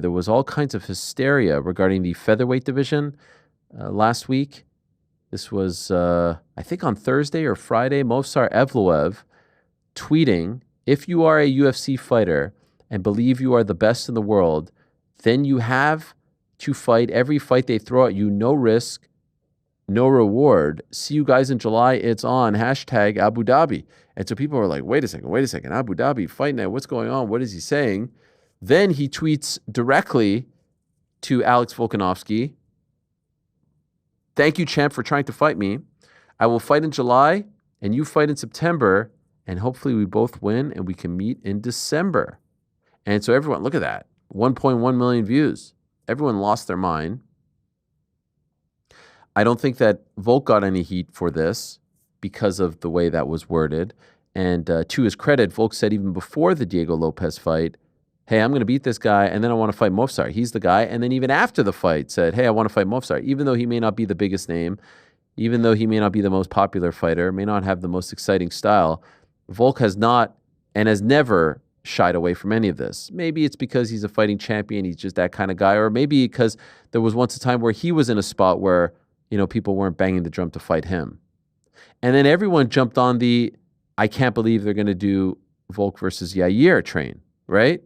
There was all kinds of hysteria regarding the featherweight division last week. This was, I think, on Thursday or Friday. Movsar Evloev tweeting, if you are a UFC fighter and believe you are the best in the world, then you have to fight every fight they throw at you. No risk, no reward. See you guys in July. It's on. Hashtag Abu Dhabi. And so people were like, wait a second. Abu Dhabi, fight night. What's going on? What is he saying? Then he tweets directly to Alex Volkanovski. Thank you, champ, for trying to fight me. I will fight in July and you fight in September. And hopefully we both win and we can meet in December. And so everyone, look at that. 1.1 million views. Everyone lost their mind. I don't think that Volk got any heat for this because of the way that was worded. And to his credit, Volk said even before the Diego Lopez fight, hey, I'm going to beat this guy, and then I want to fight Movsar. He's the guy. And then even after the fight said, hey, I want to fight Movsar. Even though he may not be the biggest name, even though he may not be the most popular fighter, may not have the most exciting style, Volk has not and has never shied away from any of this. Maybe it's because he's a fighting champion, he's just that kind of guy, or maybe because there was once a time where he was in a spot where, people weren't banging the drum to fight him. And then everyone jumped on the, I can't believe they're going to do Volk versus Yair train, right?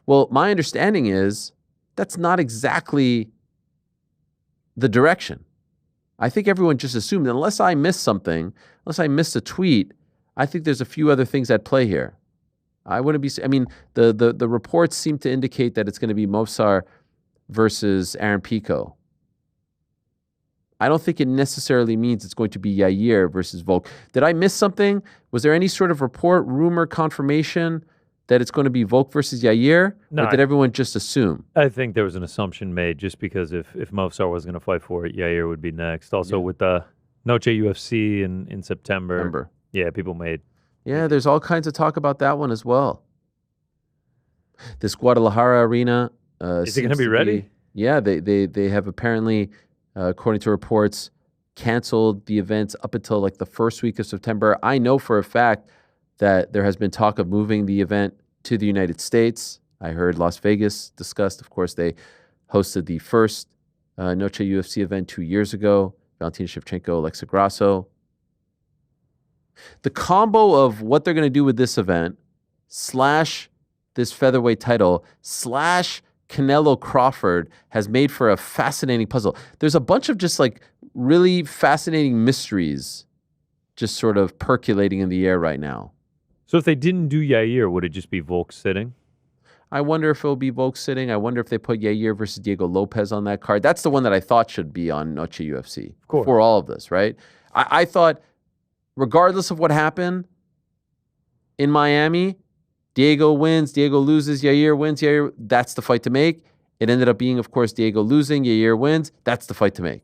Well, my understanding is that's not exactly the direction. I think everyone just assumed, unless I missed something, unless I missed a tweet, I think there's a few other things at play here. I wouldn't be, the reports seem to indicate that it's going to be Movsar versus Aaron Pico. I don't think it necessarily means it's going to be Yair versus Volk. Did I miss something? Was there any sort of report, rumor, confirmation that it's going to be Volk versus Yair? No, or did everyone just assume? I think there was an assumption made just because if Movsar was going to fight for it, Yair would be next. Also with the Noche UFC in September. Yeah, people made. Yeah, there's all kinds of talk about that one as well. This Guadalajara arena. Is it going to be ready? Yeah, they have apparently, according to reports, canceled the events up until like the first week of September. I know for a fact that there has been talk of moving the event to the United States. I heard Las Vegas discussed. Of course, they hosted the first Noche UFC event 2 years ago. Valentina Shevchenko, Alexa Grasso. The combo of what they're going to do with this event / this featherweight title / Canelo Crawford has made for a fascinating puzzle. There's a bunch of just like really fascinating mysteries just sort of percolating in the air right now. So if they didn't do Yair, would it just be Volk sitting? I wonder if it'll be Volk sitting. I wonder if they put Yair versus Diego Lopez on that card. That's the one that I thought should be on Noche UFC for all of this, right? I thought, regardless of what happened in Miami, Diego wins, Diego loses, Yair wins, Yair, that's the fight to make. It ended up being, of course, Diego losing, Yair wins. That's the fight to make.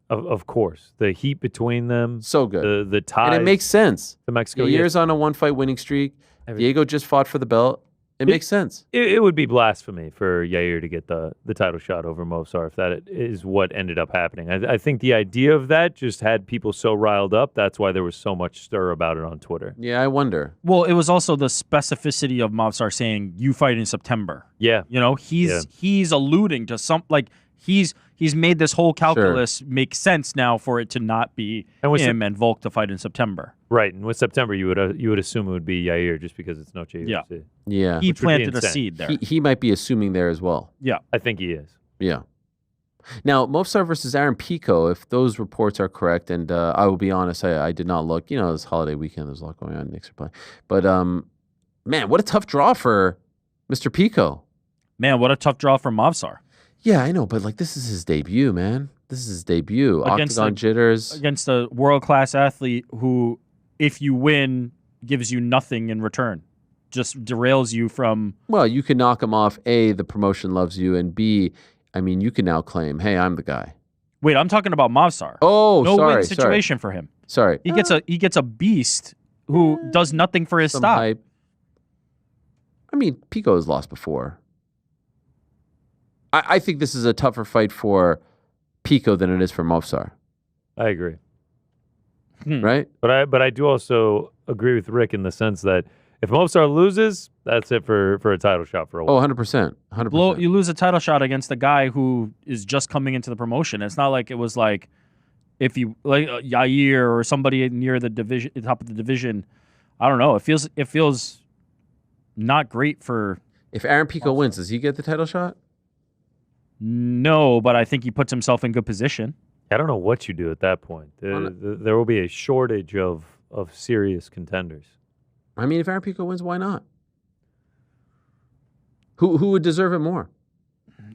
Of course. The heat between them. So good. The ties. And it makes sense. The Mexico. Yair's on a one-fight winning streak. Diego just fought for the belt. It makes sense. It would be blasphemy for Yair to get the title shot over Movsar if that is what ended up happening. I think the idea of that just had people so riled up. That's why there was so much stir about it on Twitter. Yeah, I wonder. Well, it was also the specificity of Movsar saying you fight in September. Yeah. He's alluding to some, like, he's made this whole calculus make sense now for it to not be him and Volk to fight in September. Right, and with September you would assume it would be Yair just because it's Noche UFC. Yeah. He planted a seed there. He might be assuming there as well. Yeah. I think he is. Yeah. Now, Movsar versus Aaron Pico, if those reports are correct, and I will be honest, I did not look. This holiday weekend, there's a lot going on. Knicks are playing. But, man, what a tough draw for Mr. Pico. Man, what a tough draw for Movsar. Yeah, I know, but like this is his debut, man. This is his debut. Octagon jitters. Against a world-class athlete who, if you win, gives you nothing in return. Just derails you from... Well, you can knock him off. A, the promotion loves you, and B, you can now claim, hey, I'm the guy. Wait, I'm talking about Movsar. Oh, no win situation for him. Sorry. He gets a beast who does nothing for his stock. Hype. Pico has lost before. I think this is a tougher fight for Pico than it is for Movsar. I agree. Right? But I do also agree with Rick in the sense that If Movsar loses, that's it for a title shot for a while. Oh, 100%. 100%. You lose a title shot against a guy who is just coming into the promotion. It's not like it was like if you like Yair or somebody near the division, top of the division. I don't know. It feels not great for. If Aaron Pico wins, does he get the title shot? No, but I think he puts himself in good position. I don't know what you do at that point. There will be a shortage of serious contenders. I mean, if Aaron Pico wins, why not? Who would deserve it more?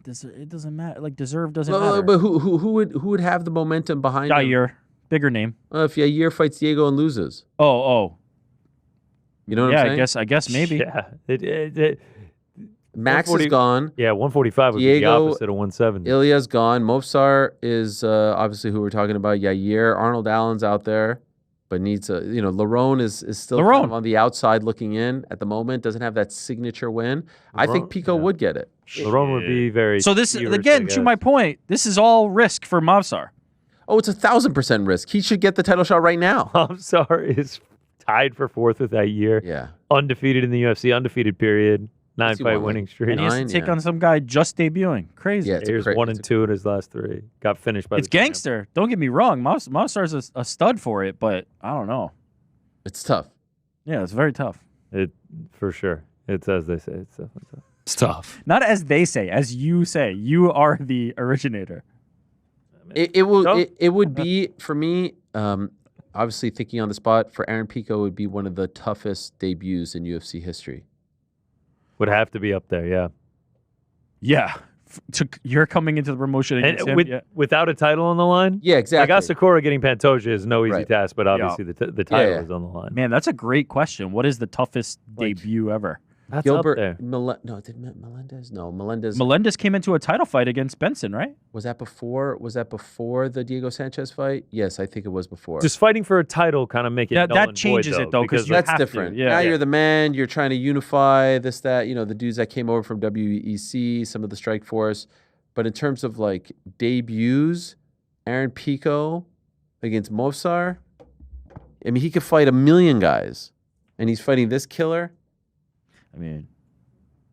It doesn't matter. Like deserve doesn't matter. But who would have the momentum behind him? Yair, bigger name. If Yair fights Diego and loses, Oh. You know what I'm saying? I guess maybe. Yeah. Max is gone. Yeah, 145 would be the opposite of 170. Ilya's gone. Movsar is obviously who we're talking about. Yair, Arnold Allen's out there, but needs a. Lerone is still kind of on the outside looking in at the moment. Doesn't have that signature win. I think Pico would get it. Lerone would be very. So this again, to my point, this is all risk for Movsar. Oh, it's 1,000% risk. He should get the title shot right now. Movsar is tied for 4th with that year. Yeah, undefeated in the UFC, undefeated period. 9-fight winning streak. And he has to take on some guy just debuting. Crazy. Yeah, Here's 1 and 2 in his last 3. Got finished by. It's gangster. Don't get me wrong. Movsar's a stud for it, but I don't know. It's tough. Yeah, it's very tough. It for sure. It's as they say. It's definitely tough. It's tough. Not as they say, as you say. You are the originator. It would be for me. Obviously, thinking on the spot for Aaron Pico would be one of the toughest debuts in UFC history. Would have to be up there, yeah. Yeah. You're coming into the promotion against him. Without a title on the line? Yeah, exactly. Like Asakura getting Pantoja is no easy task, but obviously the title is on the line. Man, that's a great question. What is the toughest debut ever? That's Gilbert, up there. did Melendez? No, Melendez. Melendez came into a title fight against Benson, right? Was that before the Diego Sanchez fight? Yes, I think it was before. Just fighting for a title kind of make it that changes it though, because that's different. Yeah. Now you're the man. You're trying to unify this, that. The dudes that came over from WEC, some of the Strike Force. But in terms of like debuts, Aaron Pico against Movsar, I mean, he could fight a million guys, and he's fighting this killer. I mean,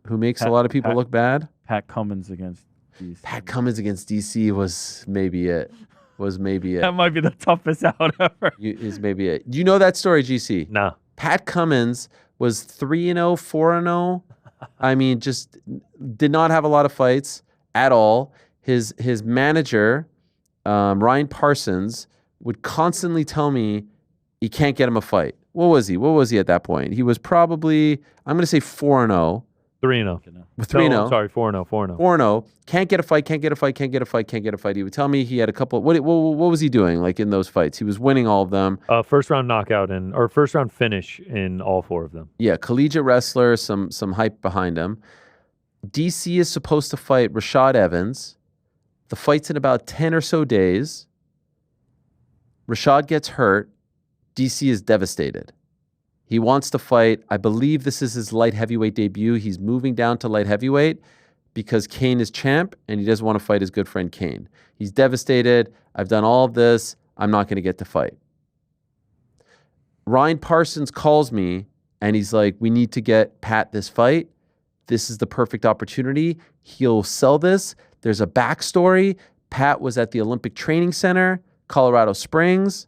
who makes a lot of people look bad? Pat Cummins against DC. Pat Cummins against DC was maybe it. That might be the toughest out ever. Is maybe it. Do you know that story, GC? No. Pat Cummins was 3-0, 4-0. I mean, just did not have a lot of fights at all. His manager, Ryan Parsons, would constantly tell me he can't get him a fight. What was he at that point? He was probably, I'm going to say 4-0. 3-0. 3-0. Sorry, 4-0. 4-0. Can't get a fight. He would tell me he had a couple. What was he doing like in those fights? He was winning all of them. First round knockout or first round finish in all 4 of them. Yeah, collegiate wrestler, some hype behind him. DC is supposed to fight Rashad Evans. The fight's in about 10 or so days. Rashad gets hurt. DC is devastated. He wants to fight. I believe this is his light heavyweight debut. He's moving down to light heavyweight because Kane is champ and he doesn't want to fight his good friend Kane. He's devastated. I've done all of this. I'm not going to get to fight. Ryan Parsons calls me and he's like, we need to get Pat this fight. This is the perfect opportunity. He'll sell this. There's a backstory. Pat was at the Olympic Training Center, Colorado Springs.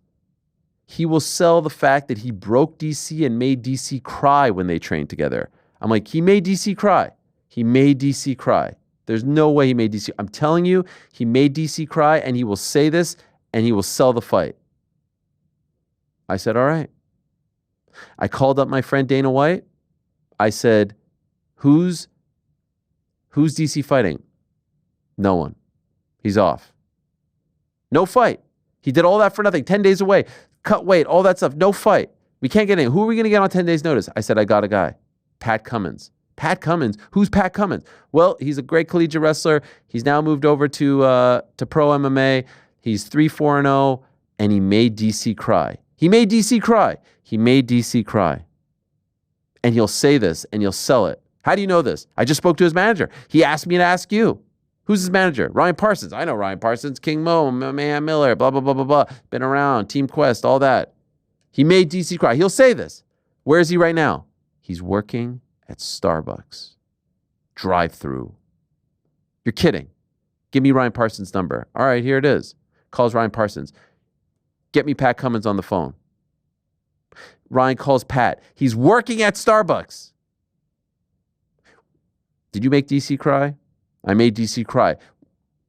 He will sell the fact that he broke DC and made DC cry when they trained together. I'm like, he made DC cry. He made DC cry. There's no way he made DC. I'm telling you, he made DC cry, and he will say this, and he will sell the fight. I said, all right. I called up my friend Dana White. I said, who's DC fighting? No one. He's off. No fight. He did all that for nothing. 10 days away. Cut weight, all that stuff. No fight. We can't get in. Who are we going to get on 10 days' notice? I said, I got a guy. Pat Cummins. Pat Cummins? Who's Pat Cummins? Well, he's a great collegiate wrestler. He's now moved over to pro MMA. He's 3-4-0, and he made DC cry. He made DC cry. He made DC cry. And he'll say this, and he'll sell it. How do you know this? I just spoke to his manager. He asked me to ask you. Who's his manager? Ryan Parsons. I know Ryan Parsons. King Mo, Mayhem Miller, blah, blah, blah, blah, blah. Been around. Team Quest, all that. He made DC cry. He'll say this. Where is he right now? He's working at Starbucks. Drive-through. You're kidding. Give me Ryan Parsons' number. All right, here it is. Calls Ryan Parsons. Get me Pat Cummins on the phone. Ryan calls Pat. He's working at Starbucks. Did you make DC cry? I made DC cry.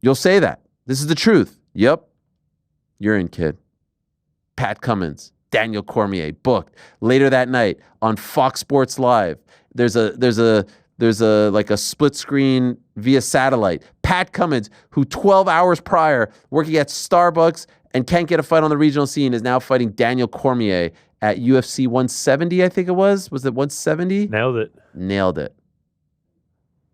You'll say that. This is the truth. Yep. You're in, kid. Pat Cummins, Daniel Cormier, booked. Later that night on Fox Sports Live, there's a like a split screen via satellite. Pat Cummins, who 12 hours prior working at Starbucks and can't get a fight on the regional scene, is now fighting Daniel Cormier at UFC 170, I think it was. Was it 170? Nailed it.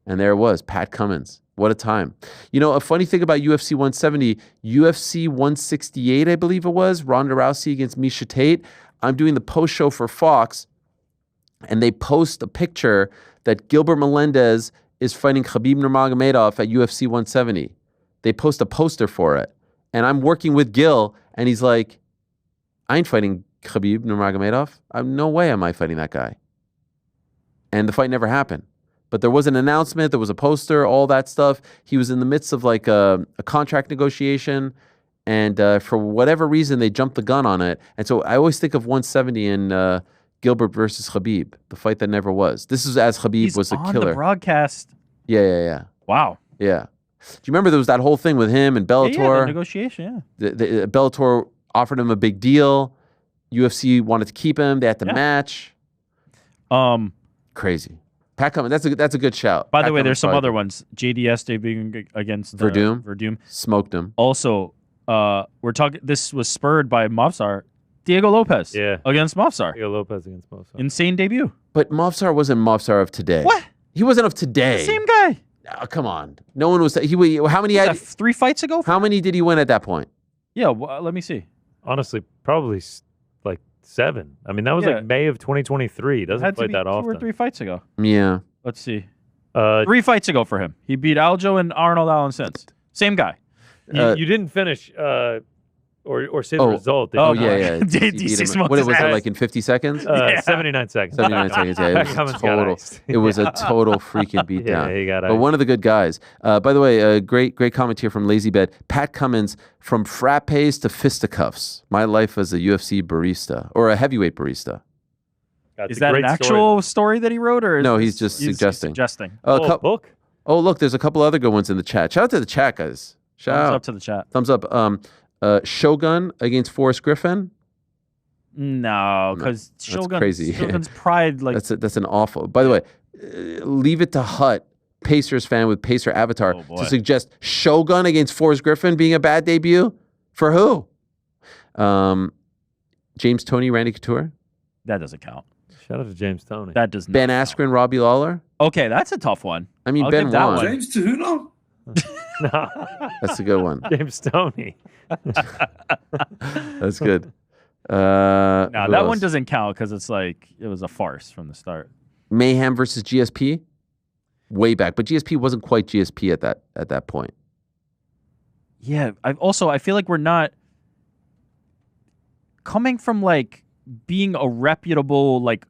And there it was, Pat Cummins. What a time. You know, a funny thing about UFC 170, UFC 168, I believe it was, Ronda Rousey against Miesha Tate. I'm doing the post show for Fox, and they post a picture that Gilbert Melendez is fighting Khabib Nurmagomedov at UFC 170. They post a poster for it. And I'm working with Gil, and he's like, I ain't fighting Khabib Nurmagomedov. No way am I fighting that guy. And the fight never happened. But there was an announcement, there was a poster, all that stuff. He was in the midst of like a contract negotiation, and for whatever reason, they jumped the gun on it. And so I always think of 170 in Gilbert versus Khabib, the fight that never was. This is as Khabib was a on killer. The broadcast. Yeah. Wow. Yeah. Do you remember there was that whole thing with him and Bellator? Yeah, the negotiation, yeah. The Bellator offered him a big deal. UFC wanted to keep him. They had to match. Crazy. Pat Cummins, that's a good shout. By the way, there's some other ones. JDS debuting against Verdum. Smoked him. Also, we're talking. This was spurred by Movsar. Diego Lopez. Against Movsar. Diego Lopez against Movsar. Insane debut. But Movsar wasn't Movsar of today. What? He wasn't of today. The same guy. Oh, come on. No one was. How many had? 3 fights ago. How many did he win at that point? Yeah. Let me see. Honestly, probably like 7. I mean, that was like May of 2023. He doesn't fight that often. 2 or 3 fights ago. Yeah. Let's see. 3 fights ago for him. He beat Aljo and Arnold Allen since. Same guy. You didn't finish or say the result. Oh, yeah. DC what was it, like in 50 seconds? 79 seconds. 79 seconds, yeah. It was a total freaking beatdown. Yeah, he got but one of the good guys. By the way, a great comment here from Lazy Bed. Pat Cummins, from frappes to fisticuffs. My life as a UFC barista, or a heavyweight barista. Is that an actual story that he wrote, or no? He's just suggesting. Book. Oh, look, there's a couple other good ones in the chat. Shout out to the chat, guys. Thumbs up to the chat. Thumbs up. Shogun against Forrest Griffin. No, because Shogun's crazy. Shogun's pride, that's an awful. By the way, leave it to Hut, Pacers fan with Pacer avatar, to suggest Shogun against Forrest Griffin being a bad debut for who? James Toney, Randy Couture. That doesn't count. Shout out to James Toney. That does not Ben count. Askren, Robbie Lawler. Okay, that's a tough one. I mean, Ben won. James Tahuna? That's a good one. James Toney. That's good. No, that one doesn't count because it's like it was a farce from the start. Mayhem versus GSP, way back, but GSP wasn't quite GSP at that point. Yeah, I feel like we're not coming from like being a reputable, like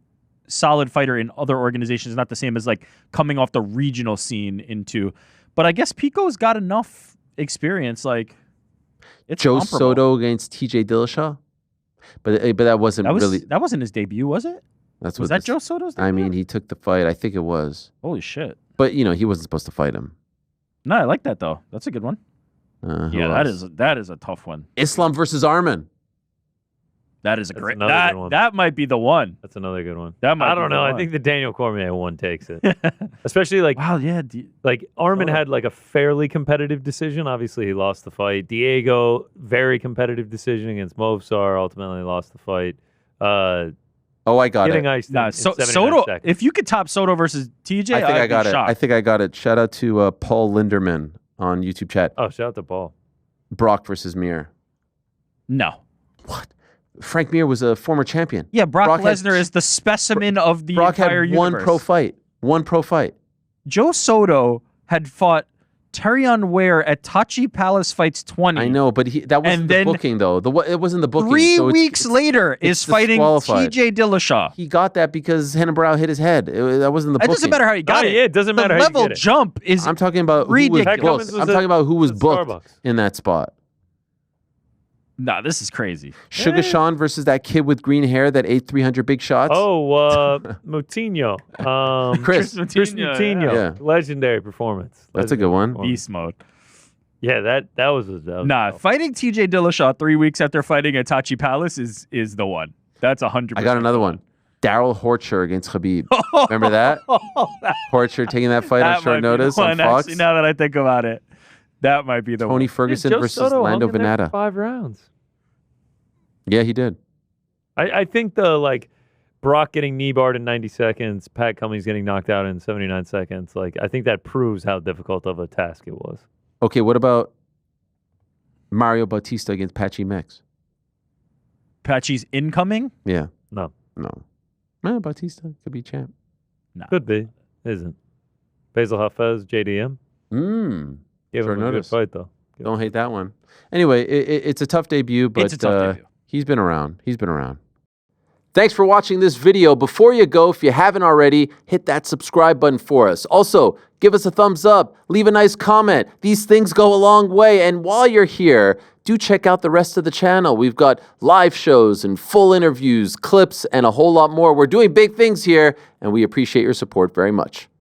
solid fighter in other organizations. Is not the same as like coming off the regional scene into. But I guess Pico's got enough experience. Like, it's Joe comparable. Soto against TJ Dillashaw, but that wasn't really. That wasn't his debut, was it? Was that Joe Soto's debut? I mean, he took the fight. I think it was. Holy shit! But he wasn't supposed to fight him. No, I like that though. That's a good one. Yeah, that is a tough one. Islam versus Arman. That is a great. That might be the one. That's another good one. I don't know. I think the Daniel Cormier one takes it, especially like like Arman had like a fairly competitive decision. Obviously, he lost the fight. Diego, very competitive decision against Movsar. Ultimately, lost the fight. I got it. Iced in Soto. seconds. If you could top Soto versus TJ, I think I got it. Shocked. I think I got it. Shout out to Paul Linderman on YouTube chat. Oh, shout out to Paul. Brock versus Mir. No. What? Frank Mir was a former champion. Yeah, Brock Lesnar is the specimen of the Brock entire had universe. one pro fight. Joe Soto had fought Tyrion Ware at Tachi Palace fights 20. I know, but that wasn't the booking, though. It wasn't the booking. 3 so weeks later is fighting disqualified. TJ Dillashaw. He got that because Hennenbrow hit his head. That wasn't the booking. It doesn't matter how he got it. Yeah, it doesn't matter how you level get it. jump is I'm talking about ridiculous. who was booked. I'm talking about who was booked Starbucks. in that spot. Nah, this is crazy. Sugar Sean versus that kid with green hair that ate 300 big shots. Moutinho. Chris Moutinho. Yeah. Legendary performance. That's a good one. Beast mode. Yeah, that was Fighting TJ Dillashaw 3 weeks after fighting at Tachi Palace is the one. That's 100%. I got another one. Daryl Horcher against Khabib. Remember that? Horcher taking that fight on short notice on Fox. Actually, now that I think about it, that might be the Tony one. Ferguson versus Soto Lando hung in there for Venata. 5 rounds. Yeah, he did. I think Brock getting knee barred in 90 seconds, Pat Cummings getting knocked out in 79 seconds. I think that proves how difficult of a task it was. Okay, what about Mario Bautista against Patchy Mix? Patchy's incoming? No. No, Bautista could be champ. No. Could be. Isn't. Basil Hafez, JDM. Give Short him a good notice. fight, though. Don't hate that one. Anyway, it's a tough debut, but It's a tough debut. he's been around. Thanks for watching this video. Before you go, if you haven't already, hit that subscribe button for us. Also, give us a thumbs up, leave a nice comment. These things go a long way. And while you're here, do check out the rest of the channel. We've got live shows and full interviews, clips, and a whole lot more. We're doing big things here, and we appreciate your support very much.